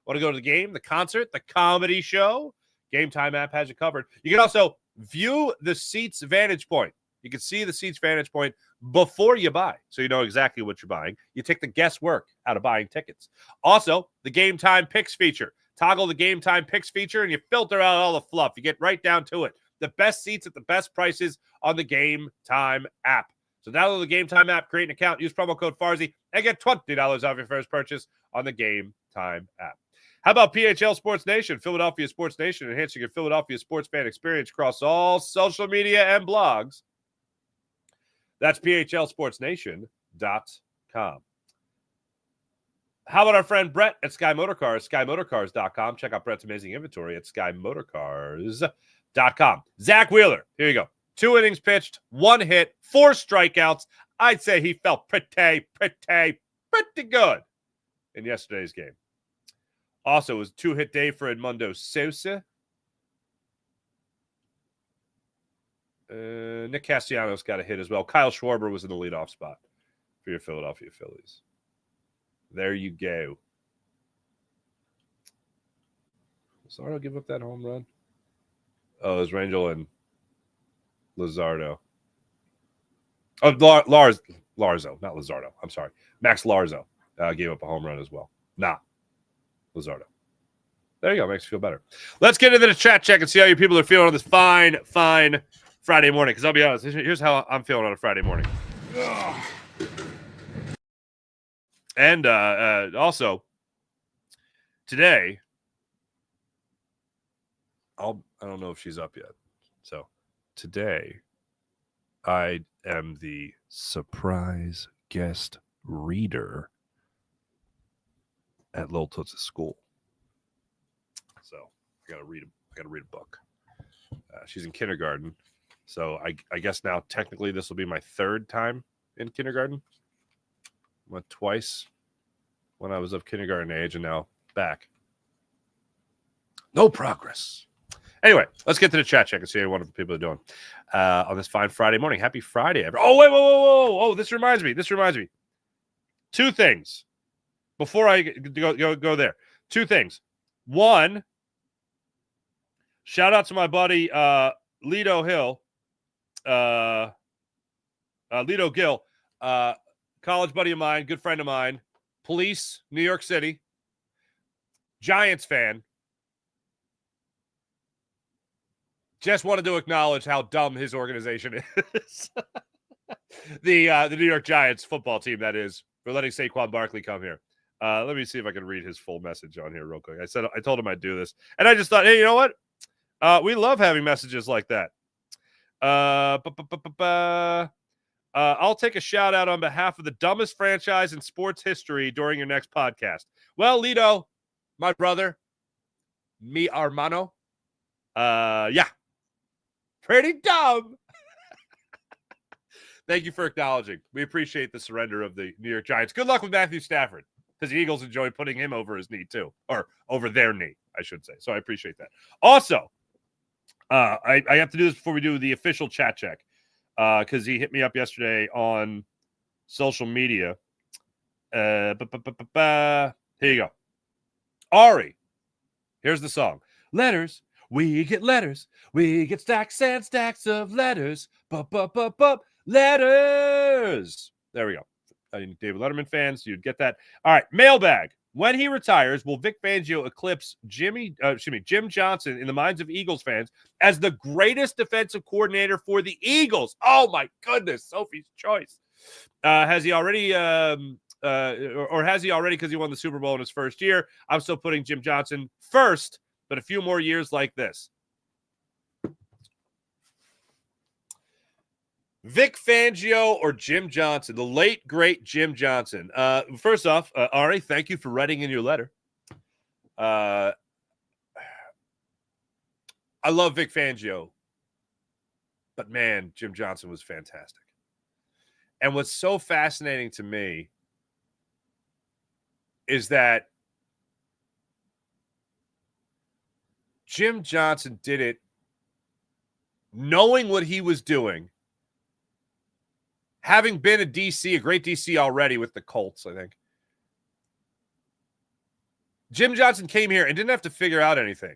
Speaker 1: Want to go to the game, the concert, the comedy show? Game Time app has you covered. You can also view the seats vantage point. You can see the seats vantage point before you buy, so you know exactly what you're buying. You take the guesswork out of buying tickets. Also, the Game Time Picks feature. Toggle the Game Time Picks feature, and you filter out all the fluff. You get right down to it. The best seats at the best prices on the Game Time app. So download the Game Time app, create an account, use promo code Farzy, and get $20 off your first purchase on the Game Time app. How about PHL Sports Nation, Philadelphia Sports Nation, enhancing your Philadelphia sports fan experience across all social media and blogs? That's PHLSportsNation.com. How about our friend Brett at Sky Motorcars, SkyMotorcars.com. Check out Brett's amazing inventory at SkyMotorcars.com. Zach Wheeler, here you go. 2 innings pitched, 1 hit, 4 strikeouts. I'd say he felt pretty good in yesterday's game. Also, it was a 2-hit day for Edmundo Sosa. Nick Castellanos got a hit as well. Kyle Schwarber was in the leadoff spot for your Philadelphia Phillies. There you go. Luzardo give up that home run? Oh, it was Rangel and Luzardo. Oh, Larzo, not Luzardo. I'm sorry. Max Larzo gave up a home run as well. Not Luzardo. There you go. Makes you feel better. Let's get into the chat check and see how you people are feeling on this fine Friday morning. Because I'll be honest, here's how I'm feeling on a Friday morning. Ugh. And also, today, I don't know if she's up yet. So, today, I am the surprise guest reader at Lil Toots' school. So, I gotta read a book. She's in kindergarten, so I guess now technically this will be my third time in kindergarten. Went twice when I was of kindergarten age, and now back. No progress. Anyway, let's get to the chat check and see what wonderful people are doing on this fine Friday morning. Happy Friday, everyone. Oh, wait, whoa. Oh, this reminds me. Two things before I go there. Two things. One, shout out to my buddy Lido Hill, Lido Gill, college buddy of mine, good friend of mine, police, New York City, Giants fan. Just wanted to acknowledge how dumb his organization is. The New York Giants football team, that is, for letting Saquon Barkley come here. Let me see if I can read his full message on here real quick. I told him I'd do this, and I just thought, hey, you know what? We love having messages like that. I'll take a shout out on behalf of the dumbest franchise in sports history during your next podcast. Well, Lido, my brother, mi hermano, yeah, pretty dumb. Thank you for acknowledging. We appreciate the surrender of the New York Giants. Good luck with Matthew Stafford, because the Eagles enjoy putting him over his knee too, or over their knee, I should say. So I appreciate that. Also, I have to do this before we do the official chat check, because he hit me up yesterday on social media. Here you go. Ari, here's the song. Letters. We get letters. We get stacks and stacks of letters. Letters. There we go. David Letterman fans, you'd get that. All right, mailbag. When he retires, will Vic Fangio eclipse Jim Johnson in the minds of Eagles fans as the greatest defensive coordinator for the Eagles? Oh my goodness, Sophie's choice. Has he already, or has he already because he won the Super Bowl in his first year? I'm still putting Jim Johnson first, but a few more years like this. Vic Fangio or Jim Johnson, the late, great Jim Johnson. First off, Ari, thank you for writing in your letter. I love Vic Fangio, but man, Jim Johnson was fantastic. And what's so fascinating to me is that Jim Johnson did it knowing what he was doing, having been a DC, a great DC already with the Colts, I think. Jim Johnson came here and didn't have to figure out anything.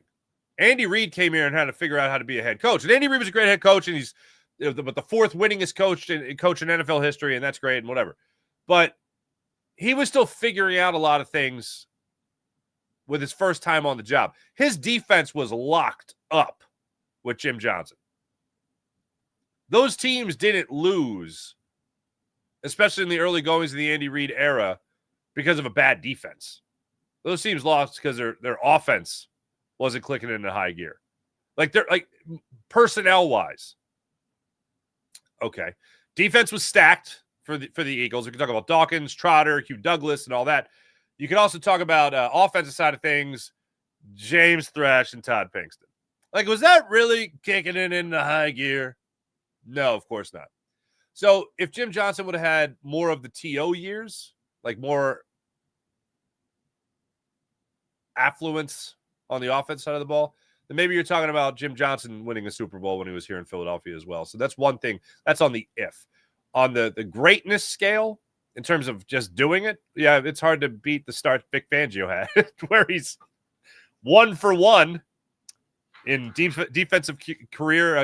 Speaker 1: Andy Reid came here and had to figure out how to be a head coach. And Andy Reid was a great head coach, and he's the fourth winningest coach in NFL history, and that's great and whatever. But he was still figuring out a lot of things with his first time on the job. His defense was locked up with Jim Johnson. Those teams didn't lose, especially in the early goings of the Andy Reid era, because of a bad defense. Those teams lost because their offense wasn't clicking into high gear. They're personnel-wise. Okay. Defense was stacked for the Eagles. We can talk about Dawkins, Trotter, Hugh Douglas, and all that. You can also talk about offensive side of things, James Thrash and Todd Pinkston. Was that really kicking it into high gear? No, of course not. So if Jim Johnson would have had more of the TO years, more affluence on the offense side of the ball, then maybe you're talking about Jim Johnson winning a Super Bowl when he was here in Philadelphia as well. So that's one thing. That's on the if. On the greatness scale, in terms of just doing it, yeah, it's hard to beat the start Vic Fangio had, where he's 1 for 1 in defensive career,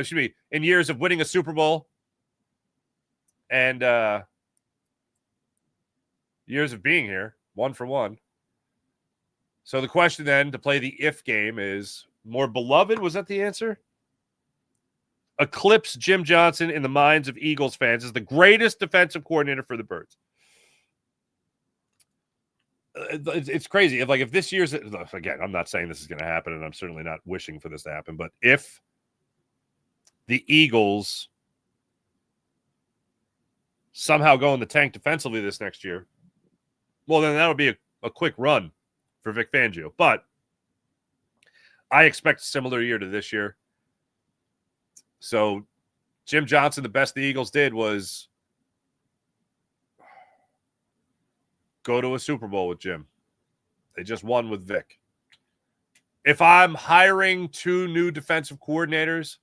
Speaker 1: in years of winning a Super Bowl and years of being here, 1 for 1. So the question then to play the if game is more beloved. Was that the answer? Eclipse Jim Johnson in the minds of Eagles fans as the greatest defensive coordinator for the Birds. It's crazy. If this year's, again, I'm not saying this is going to happen, and I'm certainly not wishing for this to happen, but if the Eagles somehow go in the tank defensively this next year, well, then that'll be a quick run for Vic Fangio. But I expect a similar year to this year. So Jim Johnson, the best the Eagles did was go to a Super Bowl with Jim. They just won with Vic. If I'm hiring 2 new defensive coordinators,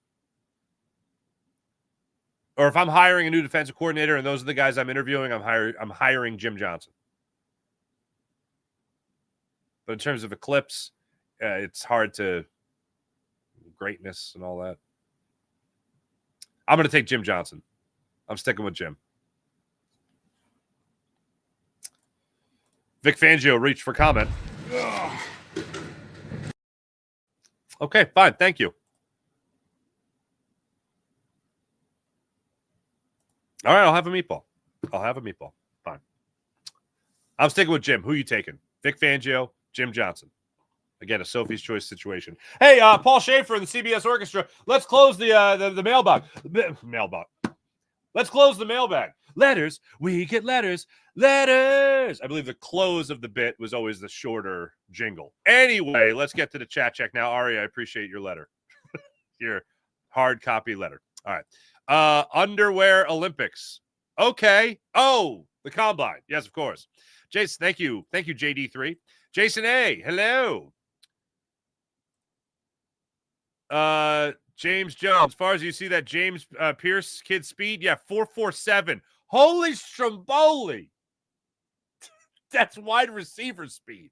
Speaker 1: or if I'm hiring a new defensive coordinator and those are the guys I'm interviewing, I'm hiring Jim Johnson. But in terms of eclipse, it's hard to greatness and all that. I'm going to take Jim Johnson. I'm sticking with Jim. Vic Fangio reached for comment. Ugh. Okay, fine. Thank you. All right, I'll have a meatball. Fine. I'm sticking with Jim. Who are you taking? Vic Fangio, Jim Johnson. Again, a Sophie's Choice situation. Hey, Paul Schaefer and the CBS Orchestra. Let's close the mailbag. Mailbag. Let's close the mailbag. Letters. We get letters. Letters. I believe the close of the bit was always the shorter jingle. Anyway, let's get to the chat check now. Ari, I appreciate your letter. Your hard copy letter. All right. Underwear Olympics. Okay. Oh, the combine. Yes, of course. Jason, thank you. Thank you, JD3. Jason A. Hello. James Jones. As far as you see that James Pierce kid speed, yeah, 4.47. Holy Stromboli. That's wide receiver speed.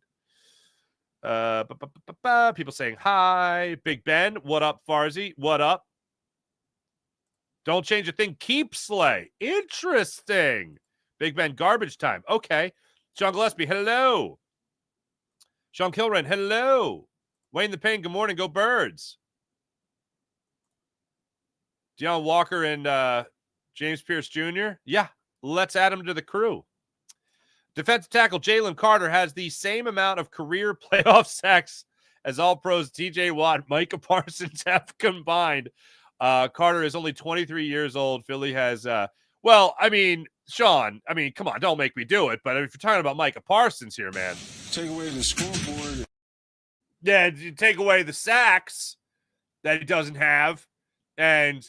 Speaker 1: People saying hi. Big Ben. What up, Farzy? What up? Don't change a thing. Keep Slay. Interesting. Big Ben garbage time. Okay. Sean Gillespie. Hello. Sean Kilren. Hello. Wayne the Pain. Good morning. Go Birds. Deion Walker and James Pierce Jr. Yeah, let's add him to the crew. Defensive tackle Jalen Carter has the same amount of career playoff sacks as All-Pros TJ Watt, Micah Parsons have combined. Carter is only 23 years old. Philly has, Sean, come on, don't make me do it. But if you're talking about Micah Parsons here, man.
Speaker 3: Take away the scoreboard.
Speaker 1: Yeah, you take away the sacks that he doesn't have, and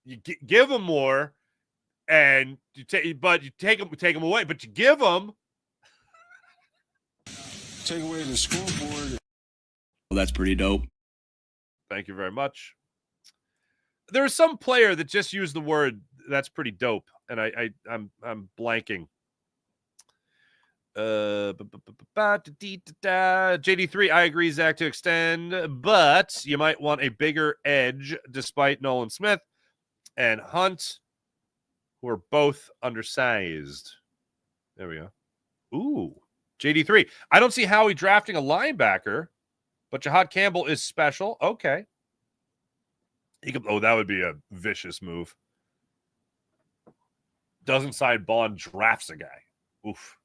Speaker 1: you give him more, and you take him away, but you give him.
Speaker 3: Take away the scoreboard.
Speaker 2: Well, that's pretty dope.
Speaker 1: Thank you very much. There was some player that just used the word "that's pretty dope," and I'm blanking. JD3, I agree, Zach, to extend, but you might want a bigger edge despite Nolan Smith and Hunt, who are both undersized. There we go. Ooh, JD3. I don't see Howie drafting a linebacker, but Jahad Campbell is special. Okay. That would be a vicious move. Doesn't sign Bond, drafts a guy. Oof.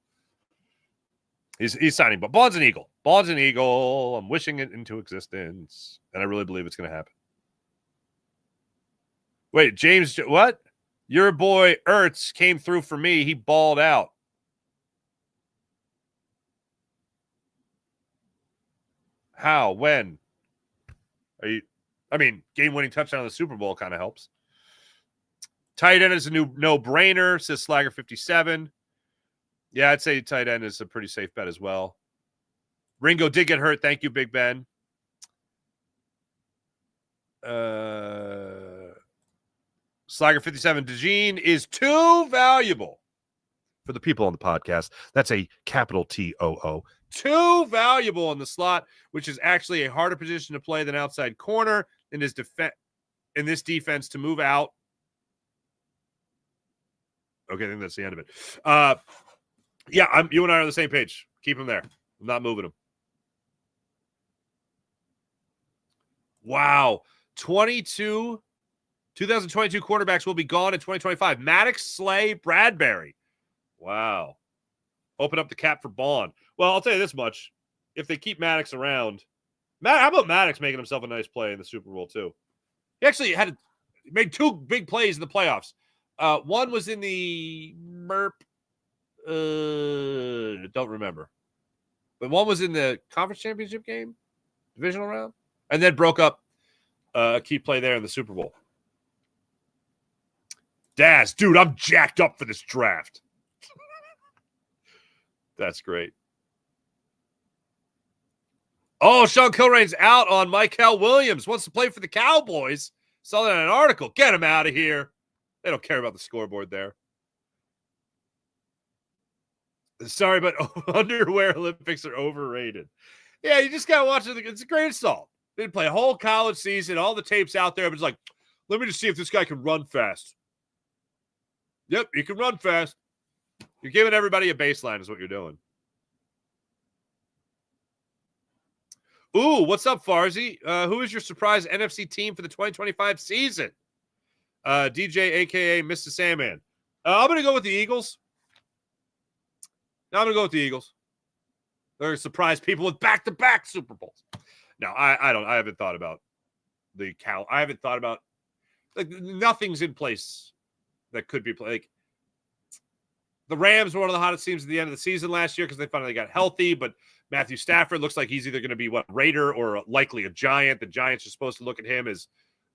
Speaker 1: He's signing, but Bond's an Eagle. Bond's an Eagle. I'm wishing it into existence, and I really believe it's going to happen. Wait, James, what? Your boy Ertz came through for me. He balled out. How? When? Are you? Game-winning touchdown in the Super Bowl kind of helps. Tight end is a no-brainer, says Slagger57. Yeah, I'd say tight end is a pretty safe bet as well. Ringo did get hurt. Thank you, Big Ben. Slagger57, DeJean is too valuable for the people on the podcast. That's a capital T-O-O. Too valuable in the slot, which is actually a harder position to play than outside corner in this defense to move out. Okay, I think that's the end of it. Yeah, you and I are on the same page. Keep him there. I'm not moving him. Wow. 2022 quarterbacks will be gone in 2025. Maddox, Slay, Bradbury. Wow. Open up the cap for Bond. Well, I'll tell you this much. If they keep Maddox around, how about Maddox making himself a nice play in the Super Bowl, too? He actually made 2 big plays in the playoffs. One was in the don't remember. But one was in the conference championship game, divisional round. And then broke up a key play there in the Super Bowl. Daz, dude, I'm jacked up for this draft. That's great. Oh, Sean Kilrain's out on Michael Williams. Wants to play for the Cowboys. Saw that in an article. Get him out of here. They don't care about the scoreboard there. Sorry, but underwear Olympics are overrated. Yeah, you just got to watch it. It's a great assault. Didn't play a whole college season. All the tapes out there, but it's like, let me just see if this guy can run fast. Yep, he can run fast. You're giving everybody a baseline is what you're doing. Ooh, what's up, Farzi? Who is your surprise NFC team for the 2025 season? DJ, a.k.a. Mr. Sandman. I'm going to go with the Eagles. No, I'm going to go with the Eagles. They're going to surprise people with back-to-back Super Bowls. No, I haven't thought about the Cal. I haven't thought about, like, nothing's in place that could be played. Like, the Rams were one of the hottest teams at the end of the season last year because they finally got healthy, but Matthew Stafford looks like he's either going to be Raider or likely a Giant. The Giants are supposed to look at him as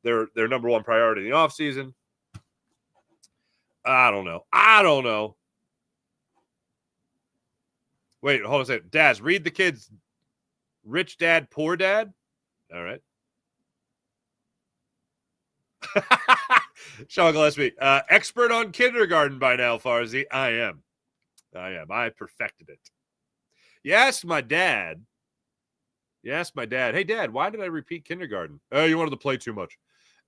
Speaker 1: their number one priority in the offseason. I don't know. Wait, hold on a second. Daz, read the kids Rich Dad, Poor Dad. All right. Sean Gillespie, expert on kindergarten by now, Farzi. I am. I perfected it. Yes, my dad. Hey, Dad, why did I repeat kindergarten? Oh, you wanted to play too much.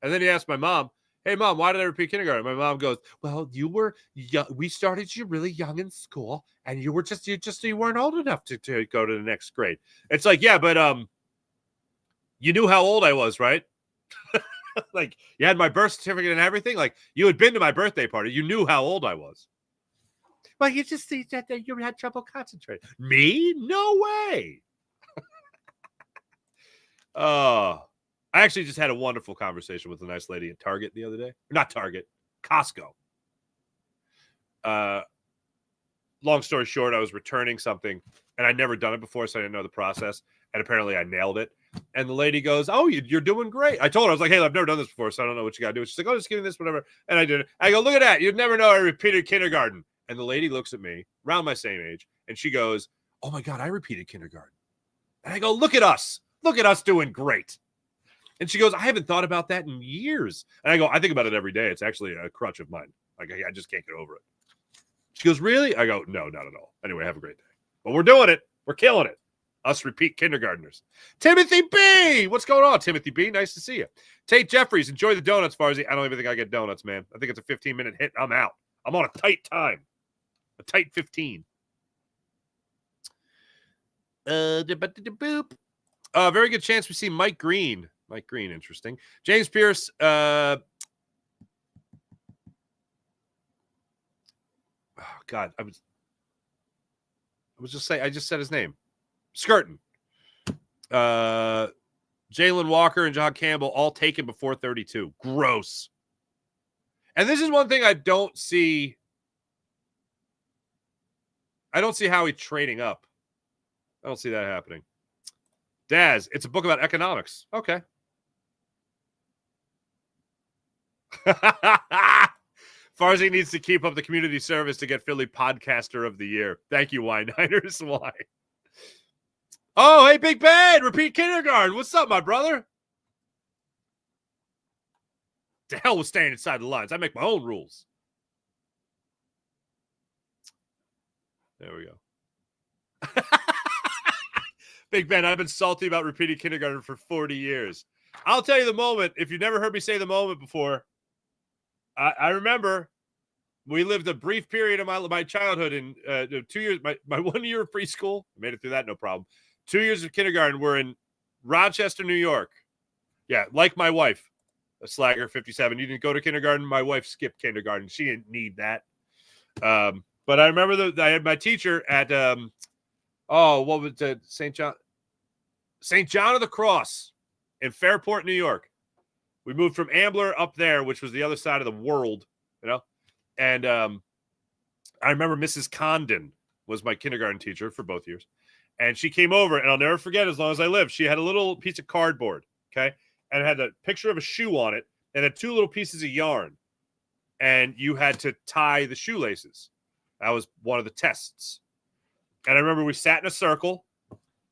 Speaker 1: And then he asked my mom, hey, Mom, why did I repeat kindergarten? My mom goes, well, you were young. We started you really young in school, and you weren't old enough to go to the next grade. It's like, yeah, but you knew how old I was, right? Like, you had my birth certificate and everything. Like, you had been to my birthday party. You knew how old I was. Well, you just see that you had trouble concentrating. Me? No way. I actually just had a wonderful conversation with a nice lady at Target the other day. Not Target, Costco. Long story short, I was returning something, and I'd never done it before, so I didn't know the process. And apparently I nailed it. And the lady goes, oh, you're doing great. I told her, I was like, hey, I've never done this before, so I don't know what you got to do. She's like, oh, just give me this, whatever. And I did it. I go, look at that. You'd never know I repeated kindergarten. And the lady looks at me, around my same age, and she goes, oh, my God, I repeated kindergarten. And I go, look at us. Look at us doing great. And she goes, I haven't thought about that in years. And I go, I think about it every day. It's actually a crutch of mine. Like, I just can't get over it. She goes, really? I go, no, not at all. Anyway, have a great day. But we're doing it. We're killing it. Us repeat kindergartners. Timothy B. What's going on, Timothy B? Nice to see you. Tate Jeffries, enjoy the donuts, Farzi. I don't even think I get donuts, man. I think it's a 15-minute hit. I'm out. I'm on a tight time. A tight 15. Boop. Very good chance we see Mike Green. Mike Green, interesting. James Pierce. Oh, God. I just said his name. Skirtin. Jalen Walker and John Campbell all taken before 32. Gross. And this is one thing I don't see. I don't see Howie trading up. I don't see that happening. Daz, it's a book about economics. Okay. Farzi needs to keep up the community service to get Philly Podcaster of the Year. Thank you, Wine-Niners. Why? Oh, hey, Big Ben, repeat kindergarten. What's up, my brother? To hell with staying inside the lines. I make my own rules. There we go. Big Ben, I've been salty about repeating kindergarten for 40 years. I'll tell you the moment. If you've never heard me say the moment before, I remember we lived a brief period of my childhood in 2 years. My 1 year of preschool, I made it through that, no problem. 2 years of kindergarten were in Rochester, New York. Yeah, like my wife, a Slagger 57. You didn't go to kindergarten. My wife skipped kindergarten. She didn't need that. But I remember that I had my teacher at what was it? St. John of the Cross in Fairport, New York. We moved from Ambler up there, which was the other side of the world, you know. And I remember Mrs. Condon was my kindergarten teacher for both years. And she came over, and I'll never forget as long as I live. She had a little piece of cardboard, okay? And it had a picture of a shoe on it and had 2 little pieces of yarn. And you had to tie the shoelaces. That was one of the tests. And I remember we sat in a circle,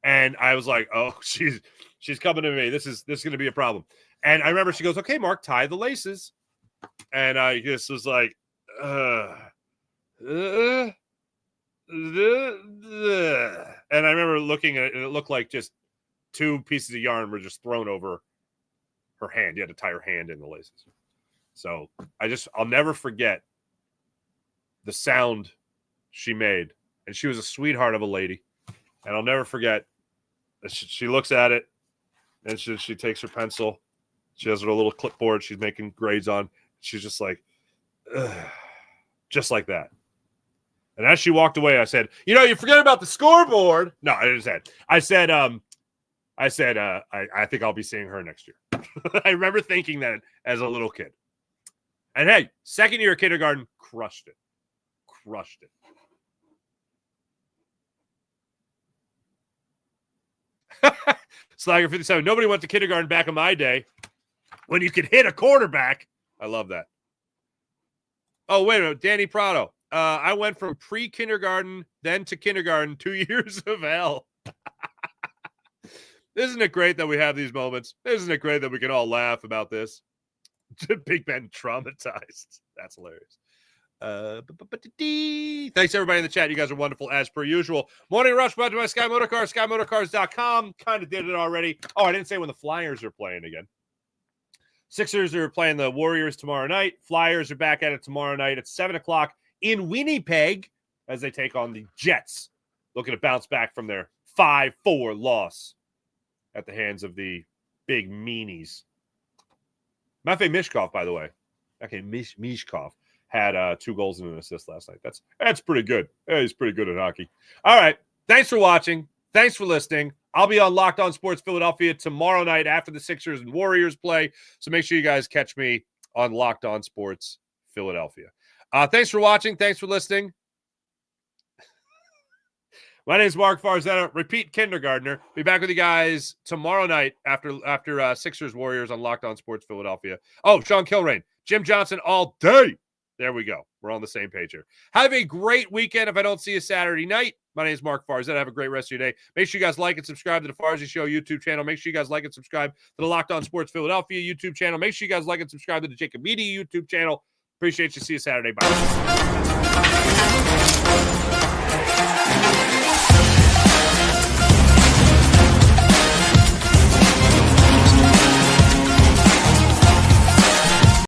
Speaker 1: and I was like, "Oh, she's coming to me. This is going to be a problem." And I remember she goes, "Okay, Mark, tie the laces." And I just was like, and I remember looking at it, and it looked like just 2 pieces of yarn were just thrown over her hand. You had to tie her hand in the laces. So I'll never forget the sound she made. And she was a sweetheart of a lady. And I'll never forget, she looks at it, and she takes her pencil. She has her little clipboard she's making grades on. She's just like, ugh, just like that. And as she walked away, I said, you forget about the scoreboard. No, I didn't say it. I said, I think I'll be seeing her next year. I remember thinking that as a little kid. And hey, second year of kindergarten, crushed it. Slagger 57. Nobody went to kindergarten back in my day when you could hit a quarterback. I love that. Oh, wait a minute. Danny Prado. I went from pre-kindergarten, then to kindergarten, 2 years of hell. Isn't it great that we have these moments? Isn't it great that we can all laugh about this? Big Ben traumatized. That's hilarious. Thanks everybody in the chat. You guys are wonderful as per usual. Morning Rush brought to you by Sky Motorcars, SkyMotorcars.com. Kind of did it already. Oh, I didn't say when the Flyers are playing again. Sixers are playing the Warriors tomorrow night. Flyers are back at it tomorrow night at 7 o'clock in Winnipeg as they take on the Jets, looking to bounce back from their 5-4 loss at the hands of the big meanies. Matvei Mishkov, by the way. Okay, Mishkov had 2 goals and an assist last night. That's pretty good. Yeah, he's pretty good at hockey. All right. Thanks for watching. Thanks for listening. I'll be on Locked On Sports Philadelphia tomorrow night after the Sixers and Warriors play. So make sure you guys catch me on Locked On Sports Philadelphia. Thanks for watching. Thanks for listening. My name is Mark Farzetta, repeat kindergartner. Be back with you guys tomorrow night after Sixers Warriors on Locked On Sports Philadelphia. Oh, Sean Kilrain, Jim Johnson all day. There we go. We're on the same page here. Have a great weekend if I don't see you Saturday night. My name is Mark Farzetta. Have a great rest of your day. Make sure you guys like and subscribe to the Farzy Show YouTube channel. Make sure you guys like and subscribe to the Locked On Sports Philadelphia YouTube channel. Make sure you guys like and subscribe to the Jacob Media YouTube channel. Appreciate you. See you Saturday. Bye.